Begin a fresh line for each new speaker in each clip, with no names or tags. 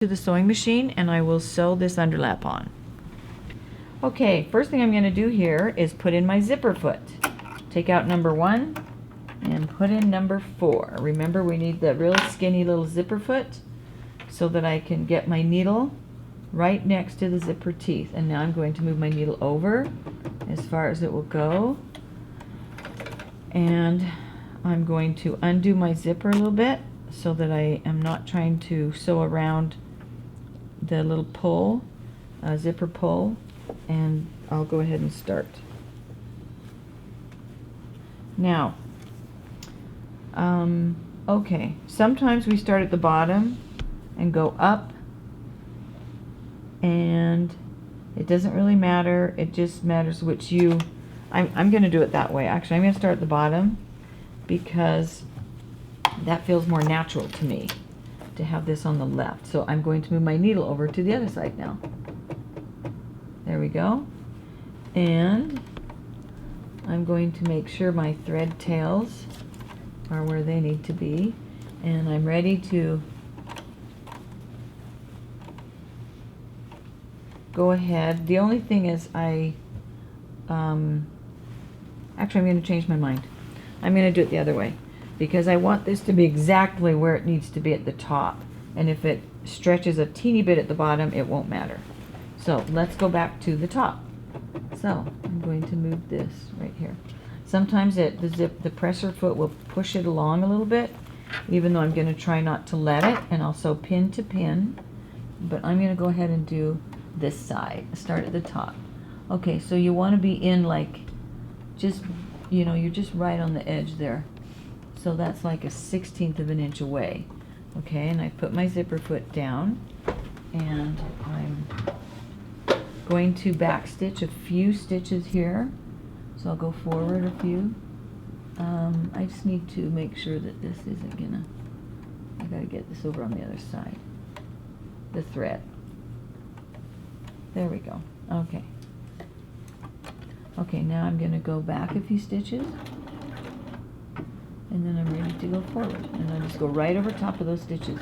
to the sewing machine and I will sew this underlap on. Okay, first thing I'm going to do here is put in my zipper foot. Take out number 1 and put in number 4. Remember, we need the real skinny little zipper foot so that I can get my needle right next to the zipper teeth. And now I'm going to move my needle over as far as it will go. And I'm going to undo my zipper a little bit so that I am not trying to sew around the little pull, zipper pull, and I'll go ahead and start. Now, okay, sometimes we start at the bottom and go up, and it doesn't really matter, it just matters which I'm going to do it that way. Actually, I'm going to start at the bottom because that feels more natural to me to have this on the left. So I'm going to move my needle over to the other side now. There we go. And I'm going to make sure my thread tails are where they need to be. And I'm ready to go ahead. The only thing is actually I'm going to change my mind. I'm going to do it the other way, because I want this to be exactly where it needs to be at the top. And if it stretches a teeny bit at the bottom, it won't matter. So let's go back to the top. So I'm going to move this right here. Sometimes the presser foot will push it along a little bit, even though I'm going to try not to let it, and I'll sew pin to pin. But I'm going to go ahead and do this side. Start at the top. Okay, so you want to be in like, just, you know, you're just right on the edge there. So that's like a 1/16 of an inch away. Okay, and I put my zipper foot down, and I'm going to back stitch a few stitches here. So I'll go forward a few. I just need to make sure that this isn't gonna, I gotta get this over on the other side, the thread. There we go. Okay. Okay, now I'm gonna go back a few stitches, and then I'm ready to go forward. And I just go right over top of those stitches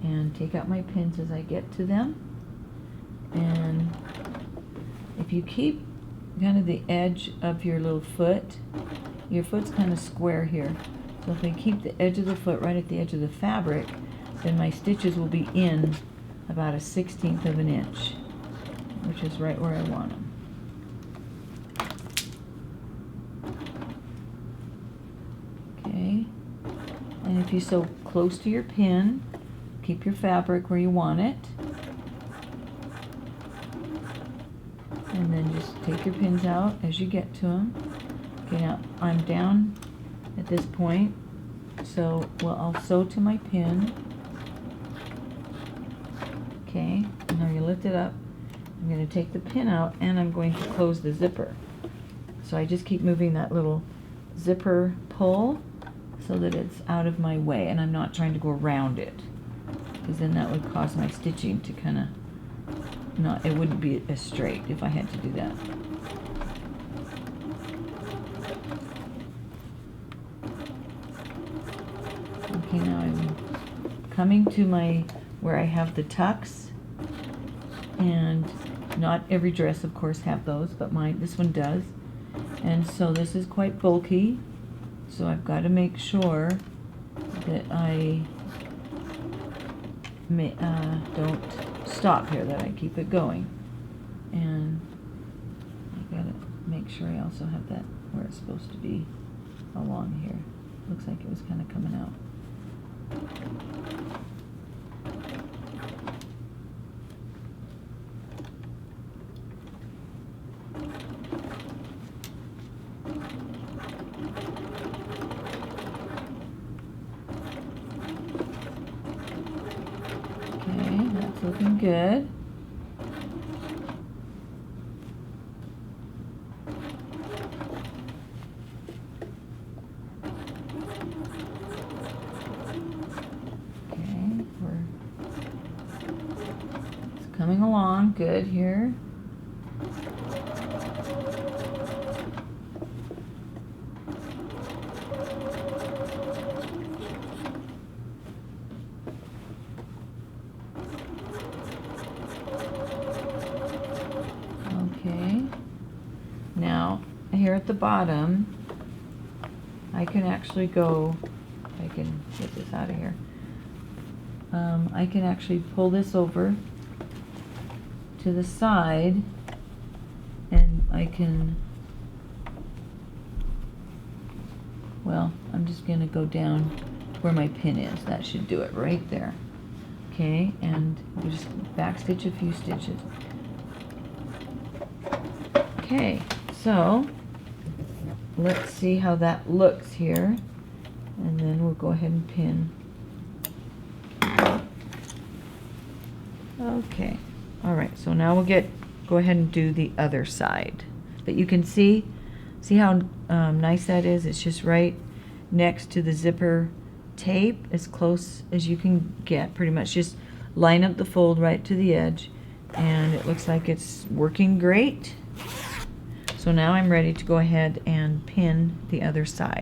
and take out my pins as I get to them. And if you keep kind of the edge of your little foot, your foot's kind of square here. So if I keep the edge of the foot right at the edge of the fabric, then my stitches will be in about a 1/16 of an inch, which is right where I want them. Okay, and if you sew close to your pin, keep your fabric where you want it. And then just take your pins out as you get to them. Okay, now I'm down at this point, so I'll sew to my pin. Okay, now you lift it up. I'm going to take the pin out, and I'm going to close the zipper. So I just keep moving that little zipper pull so that it's out of my way, and I'm not trying to go around it, because then that would cause my stitching to kind of not, it wouldn't be as straight if I had to do that. Okay, now I'm coming to my, where I have the tucks, and not every dress of course have those, but this one does. And so this is quite bulky, so I've got to make sure that I don't stop here, that I keep it going. And I gotta make sure I also have that where it's supposed to be along here. Looks like it was kind of coming out. Looking good. Okay, it's coming along good here. at the bottom, I can actually go, I can get this out of here. I can actually pull this over to the side, and I can, well, I'm just going to go down where my pin is. That should do it right there. Okay, and we just back stitch a few stitches. Okay, so let's see how that looks here, and then we'll go ahead and pin. Okay, all right, so now we'll go ahead and do the other side. But you can see how nice that is. It's just right next to the zipper tape, as close as you can get. Pretty much just line up the fold right to the edge, and it looks like it's working great. So now I'm ready to go ahead and pin the other side.